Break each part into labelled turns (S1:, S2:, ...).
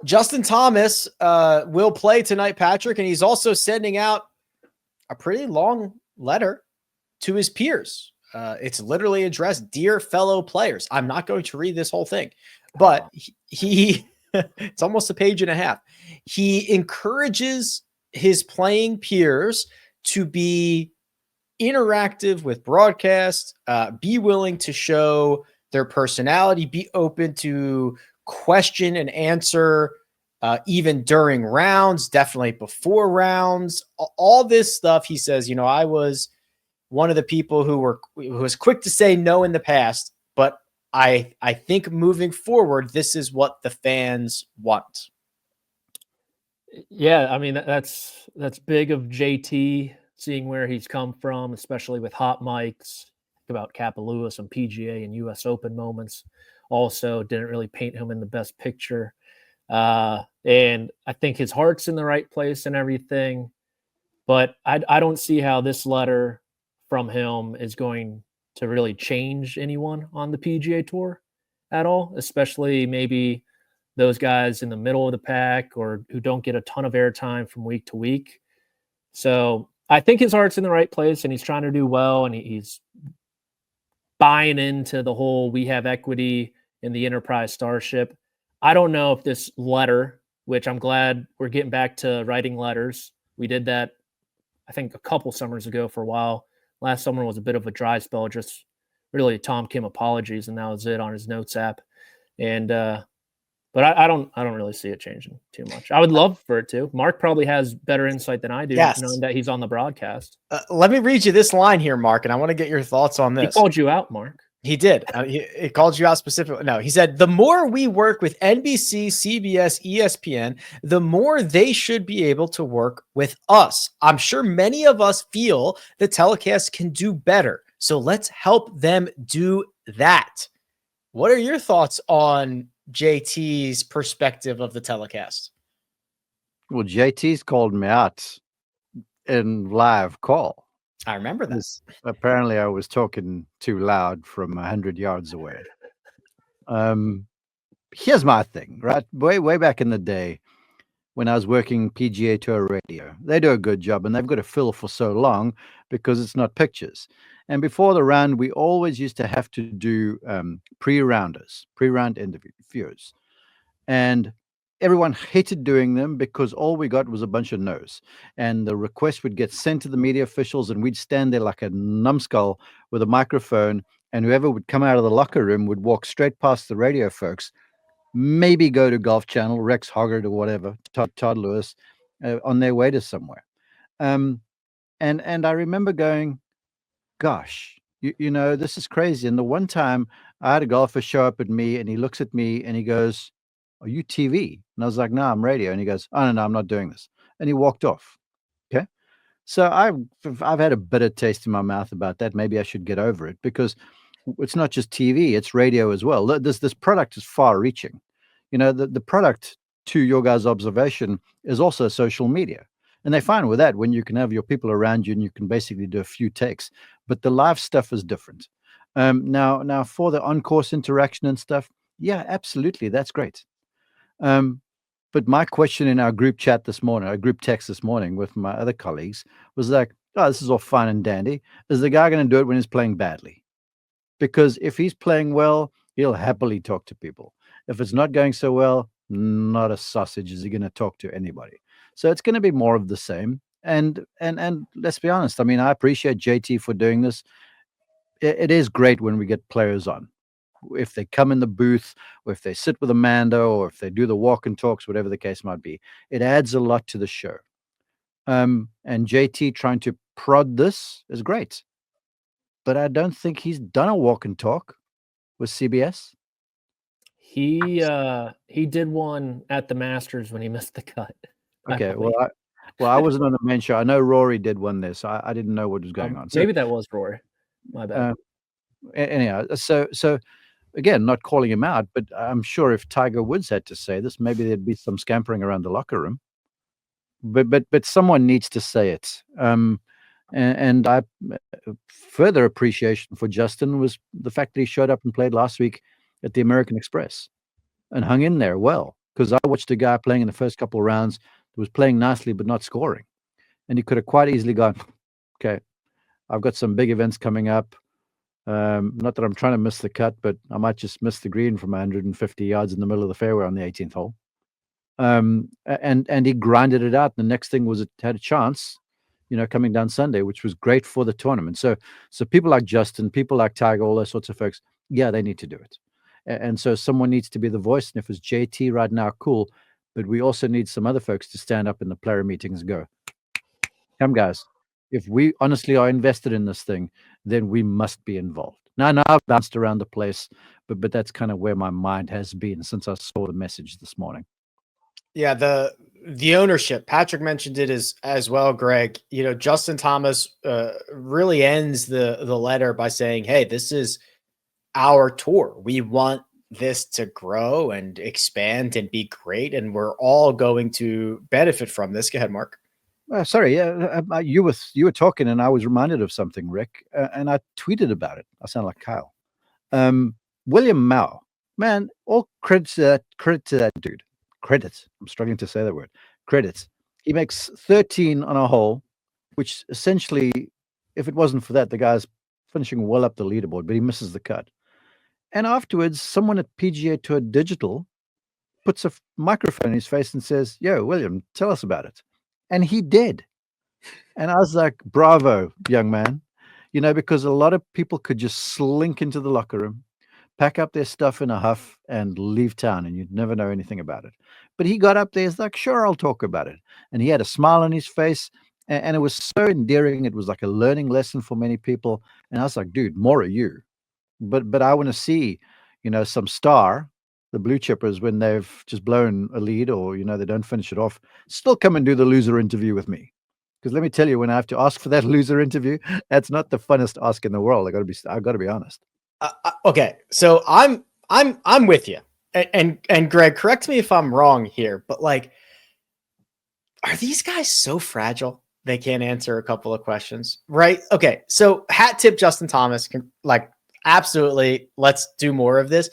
S1: Justin Thomas will play tonight, Patrick, and he's also sending out a pretty long letter to his peers. It's literally addressed, "Dear fellow players." I'm not going to read this whole thing, but he it's almost a page and a half. He encourages his playing peers to be interactive with broadcast, be willing to show their personality, be open to question and answer, even during rounds, definitely before rounds, all this stuff. He says, I was one of the people who was quick to say no in the past, but I think moving forward, this is what the fans want.
S2: Yeah, I mean, that's big of JT, seeing where he's come from, especially with hot mics. Think about Kappa Lewis and PGA and US Open moments. Also didn't really paint him in the best picture. And I think his heart's in the right place and everything. But I don't see how this letter from him is going to really change anyone on the PGA Tour at all, especially maybe those guys in the middle of the pack or who don't get a ton of airtime from week to week. So I think his heart's in the right place and he's trying to do well, and he's buying into the whole "we have equity in the enterprise starship." I don't know if this letter, which I'm glad we're getting back to writing letters. We did that, I think, a couple summers ago for a while. Last summer was a bit of a dry spell, just really Tom Kim apologies, and that was it on his notes app. And but I don't really see it changing too much. I would love for it to. Mark probably has better insight than I do, knowing that he's on the broadcast.
S1: Let me read you this line here, Mark, and I want to get your thoughts on this.
S2: He called you out, Mark.
S1: He did. He called you out specifically. No, he said, "The more we work with NBC, CBS, ESPN, the more they should be able to work with us. I'm sure many of us feel the telecast can do better. So let's help them do that." What are your thoughts on JT's perspective of the telecast?
S3: Well, JT's called me out in live call.
S1: I remember this.
S3: Apparently, I was talking too loud from 100 yards away. Here's my thing, right? Way back in the day, when I was working PGA Tour radio, they do a good job, and they've got to fill for so long because it's not pictures. And before the round, we always used to have to do pre-round interviews, and everyone hated doing them because all we got was a bunch of no's. And the request would get sent to the media officials, and we'd stand there like a numbskull with a microphone, and whoever would come out of the locker room would walk straight past the radio folks, maybe go to Golf Channel, Rex Hoggard or whatever, Todd Lewis, on their way to somewhere. And I remember going, gosh, you know, this is crazy. And the one time I had a golfer show up at me, and he looks at me and he goes, "Are you TV?" And I was like, "No, I'm radio." And he goes, "Oh, no, I'm not doing this." And he walked off. Okay. So I've had a bitter taste in my mouth about that. Maybe I should get over it, because it's not just TV, it's radio as well. This product is far reaching. You know, the product, to your guys' observation, is also social media. And they're fine with that when you can have your people around you and you can basically do a few takes. But the live stuff is different. Now for the on-course interaction and stuff, yeah, absolutely, that's great. But my question in our group chat this morning, our group text this morning with my other colleagues, was like, "Oh, this is all fine and dandy. Is the guy going to do it when he's playing badly? Because if he's playing well, he'll happily talk to people. If it's not going so well, not a sausage is he going to talk to anybody." So it's going to be more of the same. And let's be honest. I mean, I appreciate JT for doing this. It is great when we get players on. If they come in the booth, or if they sit with Amanda, or if they do the walk and talks, whatever the case might be, it adds a lot to the show. And JT trying to prod this is great. But I don't think he's done a walk and talk with CBS.
S2: He did one at the Masters when he missed the cut.
S3: Okay, I wasn't on the main show. I know Rory did one there, so I didn't know what was going on. So,
S2: maybe that was Rory. My bad.
S3: Anyhow, so again, not calling him out, but I'm sure if Tiger Woods had to say this, maybe there'd be some scampering around the locker room. But someone needs to say it. And I further appreciation for Justin was the fact that he showed up and played last week at the American Express and hung in there well, because I watched a guy playing in the first couple of rounds that was playing nicely but not scoring. And he could have quite easily gone, okay, I've got some big events coming up. Not that I'm trying to miss the cut, but I might just miss the green from 150 yards in the middle of the fairway on the 18th hole. And he grinded it out. The next thing was it had a chance, coming down Sunday, which was great for the tournament. So people like Justin, people like Tiger, all those sorts of folks, yeah, they need to do it. And so someone needs to be the voice. And if it's JT right now, cool. But we also need some other folks to stand up in the player meetings and go, come guys, if we honestly are invested in this thing, then we must be involved. Now I've bounced around the place, but that's kind of where my mind has been since I saw the message this morning.
S1: Yeah, the ownership. Patrick mentioned it as well, Greg. Justin Thomas really ends the letter by saying, "Hey, this is our tour. We want this to grow and expand and be great, and we're all going to benefit from this." Go ahead, Mark.
S3: Sorry, you were talking, and I was reminded of something, Rick, and I tweeted about it. I sound like Kyle. William Mao, man, all credit to that dude. Credits. I'm struggling to say that word. Credits. He makes 13 on a hole, which essentially, if it wasn't for that, the guy's finishing well up the leaderboard, but he misses the cut. And afterwards, someone at PGA Tour Digital puts a microphone in his face and says, "Yo, William, tell us about it." And he did. And I was like, bravo, young man. Because a lot of people could just slink into the locker room, pack up their stuff in a huff and leave town, and you'd never know anything about it. But he got up there, he's like, sure, I'll talk about it. And he had a smile on his face, and it was so endearing. It was like a learning lesson for many people. And I was like, dude, more of you. But I want to see, some star, the blue chippers, when they've just blown a lead or, they don't finish it off, still come and do the loser interview with me. Because let me tell you, when I have to ask for that loser interview, that's not the funnest ask in the world. I got to be honest.
S1: Okay, so I'm with you, and Greg, correct me if I'm wrong here, but are these guys so fragile they can't answer a couple of questions, right? Okay, so hat tip Justin Thomas, absolutely, let's do more of this.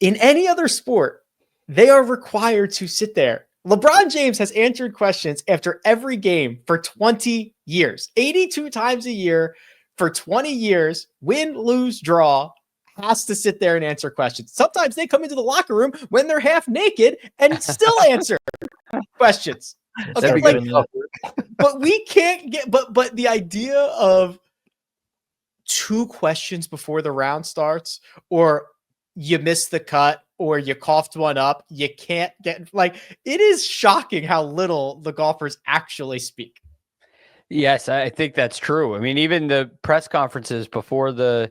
S1: In any other sport, they are required to sit there. LeBron James has answered questions after every game for 20 years, 82 times a year for 20 years, win, lose, draw, has to sit there and answer questions. Sometimes they come into the locker room when they're half naked and still answer questions. Okay, but we can't get, but the idea of 2 questions before the round starts, or you missed the cut, or you coughed one up, you can't get, it is shocking how little the golfers actually speak.
S4: Yes, I think that's true. I mean, even the press conferences before the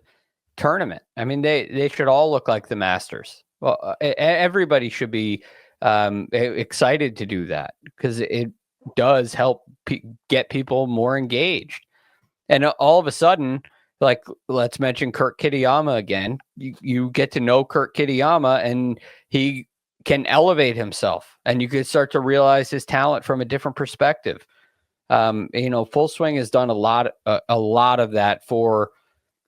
S4: tournament, I mean, they should all look like the Masters. Well, everybody should be excited to do that, because it does help get people more engaged. And all of a sudden, let's mention Kurt Kitayama again. You get to know Kurt Kitayama, and he can elevate himself, and you could start to realize his talent from a different perspective. Full Swing has done a lot of that for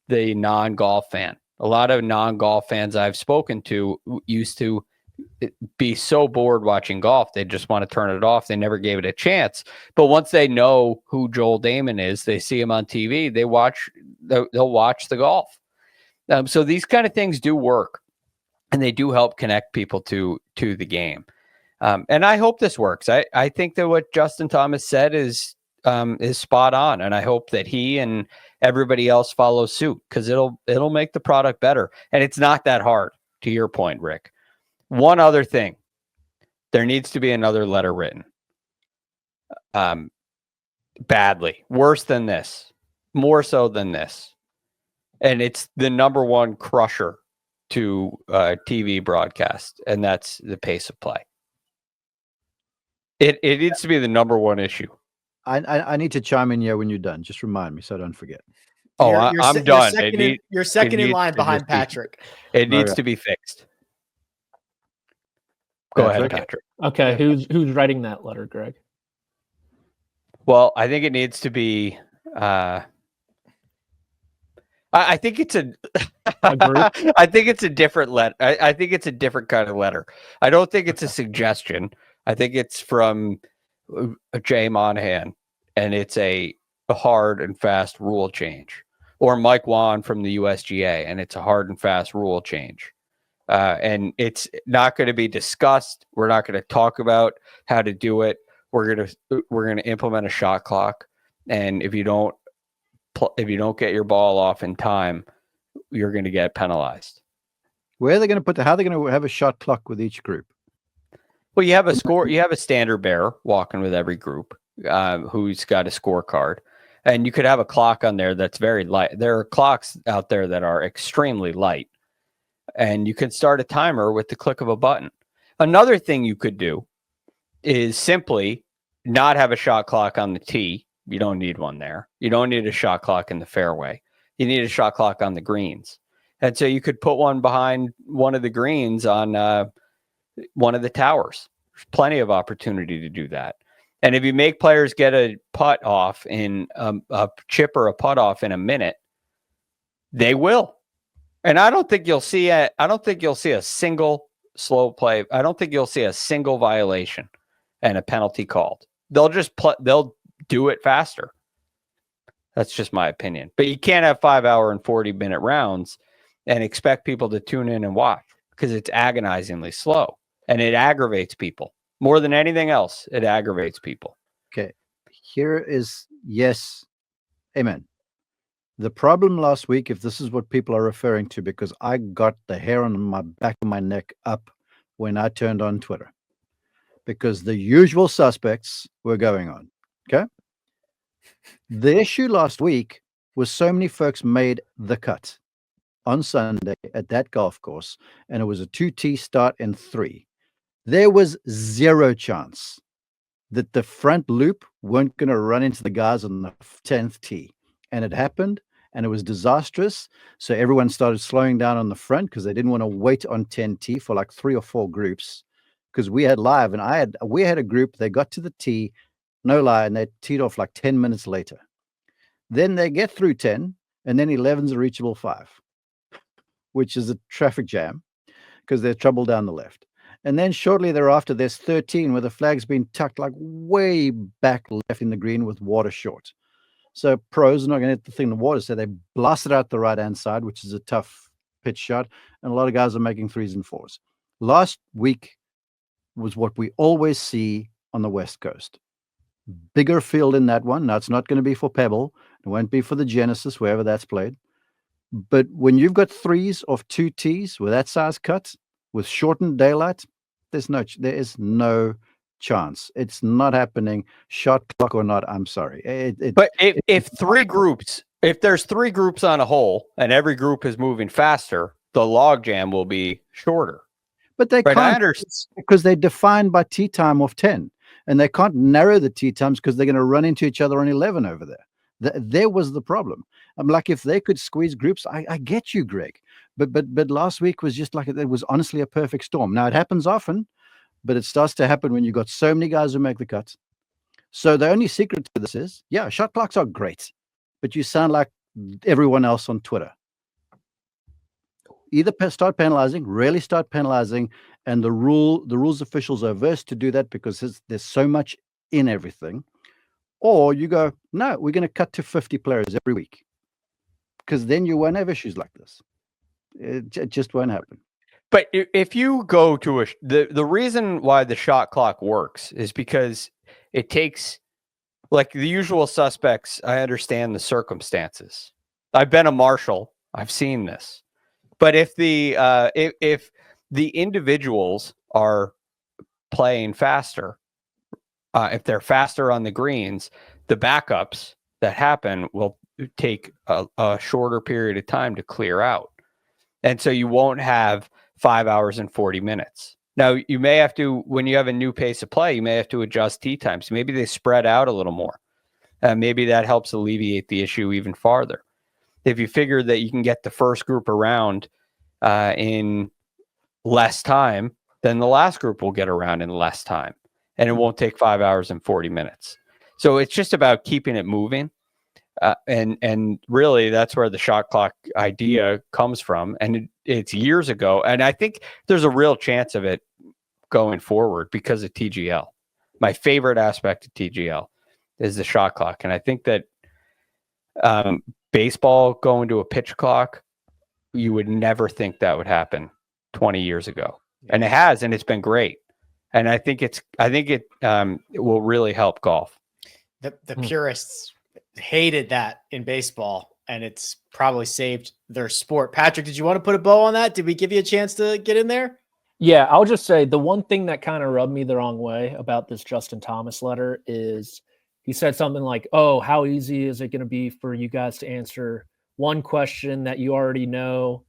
S4: the non-golf fan. A lot of non-golf fans I've spoken to used to be so bored watching golf, they just want to turn it off. They never gave it a chance. But once they know who Joel Damon is, they see him on TV, they'll watch the golf. So these kind of things do work, and they do help connect people to the game. And I hope this works. I think that what Justin Thomas said is spot on, and I hope that he and everybody else follows suit, because it'll make the product better. And it's not that hard, to your point, Rick. One other thing, there needs to be another letter written. Badly, worse than this, more so than this, and it's the number one crusher to TV broadcast, and that's the pace of play. It needs to be the number one issue.
S3: I need to chime in here when you're done. Just remind me so I don't forget.
S4: I'm done.
S1: You're second in line behind Patrick.
S4: It needs to be fixed. Go ahead, Patrick.
S2: Okay, who's writing that letter, Greg?
S4: Well, I think it needs to be. I I think it's a I think it's a different letter. I think it's a different kind of letter. I don't think it's a suggestion. I think it's from Jay Monahan, and it's a hard and fast rule change. Or Mike Wan from the USGA, and it's a hard and fast rule change. And it's not going to be discussed. We're not going to talk about how to do it. We're going to implement a shot clock, and if you don't get your ball off in time, you're going to get penalized.
S3: Where are they going to put how are they going to have a shot clock with each group?
S4: Well, you have a score. You have a standard bearer walking with every group who's got a scorecard, and you could have a clock on there that's very light. There are clocks out there that are extremely light, and you can start a timer with the click of a button. Another thing you could do is simply not have a shot clock on the tee. You don't need one there. You don't need a shot clock in the fairway. You need a shot clock on the greens. And so you could put one behind one of the greens on one of the towers. There's plenty of opportunity to do that. And if you make players get a putt off in a chip or a putt off in a minute, they will. And I don't think you'll see a single slow play. I don't think you'll see a single violation and a penalty called. They'll just they'll do it faster. That's just my opinion. But you can't have 5 hour and 40-minute rounds and expect people to tune in and watch, because it's agonizingly slow and it aggravates people more than anything else. It aggravates people.
S3: Okay. Here is yes. Amen. The problem last week, if this is what people are referring to, because I got the hair on my back of my neck up when I turned on Twitter, because the usual suspects were going on. Okay. The issue last week was so many folks made the cut on Sunday at that golf course, and it was a 2T start and 3. There was zero chance that the front loop weren't going to run into the guys on the 10th tee. And it happened, and it was disastrous. So everyone started slowing down on the front because they didn't want to wait on 10T for like 3 or 4 groups, because we had live, and we had a group, they got to the tee, no lie, and they teed off like 10 minutes later. Then they get through 10, and then 11's a reachable 5, which is a traffic jam because there's trouble down the left. And then shortly thereafter, there's 13 where the flag's been tucked like way back left in the green with water short. So pros are not going to hit the thing in the water, so they blast it out the right-hand side, which is a tough pitch shot, and a lot of guys are making 3s and 4s. Last week was what we always see on the West Coast. Bigger field in that one. Now, it's not going to be for Pebble. It won't be for the Genesis, wherever that's played. But when you've got 3s off 2 tees with that size cut, with shortened daylight, there is no chance. It's not happening, shot clock or not. I'm sorry.
S4: But if there's 3 groups on a hole and every group is moving faster, the log jam will be shorter.
S3: But they can't, because they're defined by tee time of 10, and they can't narrow the tee times because they're going to run into each other on 11 over there. There was the problem. I'm like, if they could squeeze groups, I get you, Greg. But last week was just like, it was honestly a perfect storm. Now, it happens often, but it starts to happen when you got so many guys who make the cut. So the only secret to this is, yeah, shot clocks are great, but you sound like everyone else on Twitter. Either start penalizing, really start penalizing, and the rules officials are averse to do that because there's so much in everything. Or you go, no, we're going to cut to 50 players every week, because then you won't have issues like this. It just won't happen.
S4: But if you go to the reason why the shot clock works is because it takes, like the usual suspects, I understand the circumstances. I've been a marshal. I've seen this. But if the individuals are playing faster, if they're faster on the greens, the backups that happen will take a shorter period of time to clear out. And so you won't have 5 hours and 40 minutes. Now, you may have to, when you have a new pace of play, you may have to adjust tee times. Maybe they spread out a little more. Maybe that helps alleviate the issue even farther. If you figure that you can get the first group around in less time, then the last group will get around in less time, and it won't take 5 hours and 40 minutes. So it's just about keeping it moving. And really, that's where the shot clock idea comes from. And it's years ago. And I think there's a real chance of it going forward because of TGL. My favorite aspect of TGL is the shot clock. And I think that baseball going to a pitch clock, you would never think that would happen 20 years ago. And it has, and it's been great. And I think it will really help golf.
S1: The purists hated that in baseball, and it's probably saved their sport. Patrick, did you want to put a bow on that? Did we give you a chance to get in there?
S2: Yeah, I'll just say the one thing that kind of rubbed me the wrong way about this Justin Thomas letter is he said something like, oh, how easy is it going to be for you guys to answer one question that you already know?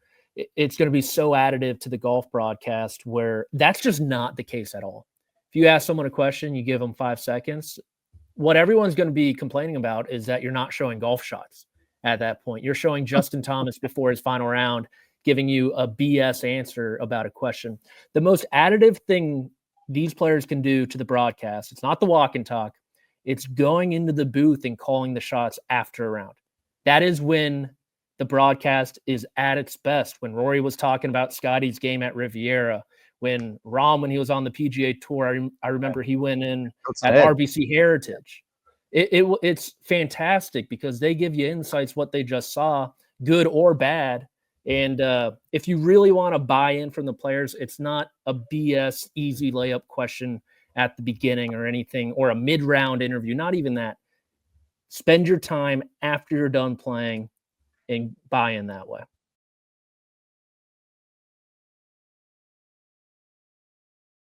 S2: It's going to be so additive to the golf broadcast, where that's just not the case at all. If you ask someone a question, you give them 5 seconds. What everyone's going to be complaining about is that you're not showing golf shots at that point. You're showing Justin Thomas before his final round, giving you a BS answer about a question. The most additive thing these players can do to the broadcast, it's not the walk and talk, it's going into the booth and calling the shots after a round. That is when the broadcast is at its best. When Rory was talking about Scotty's game at Riviera, when he was on the PGA Tour, I remember he went in at RBC Heritage. It's fantastic because they give you insights, what they just saw, good or bad. And if you really want to buy in from the players, it's not a BS easy layup question at the beginning or anything, or a mid-round interview, not even that. Spend your time after you're done playing and buy in that way.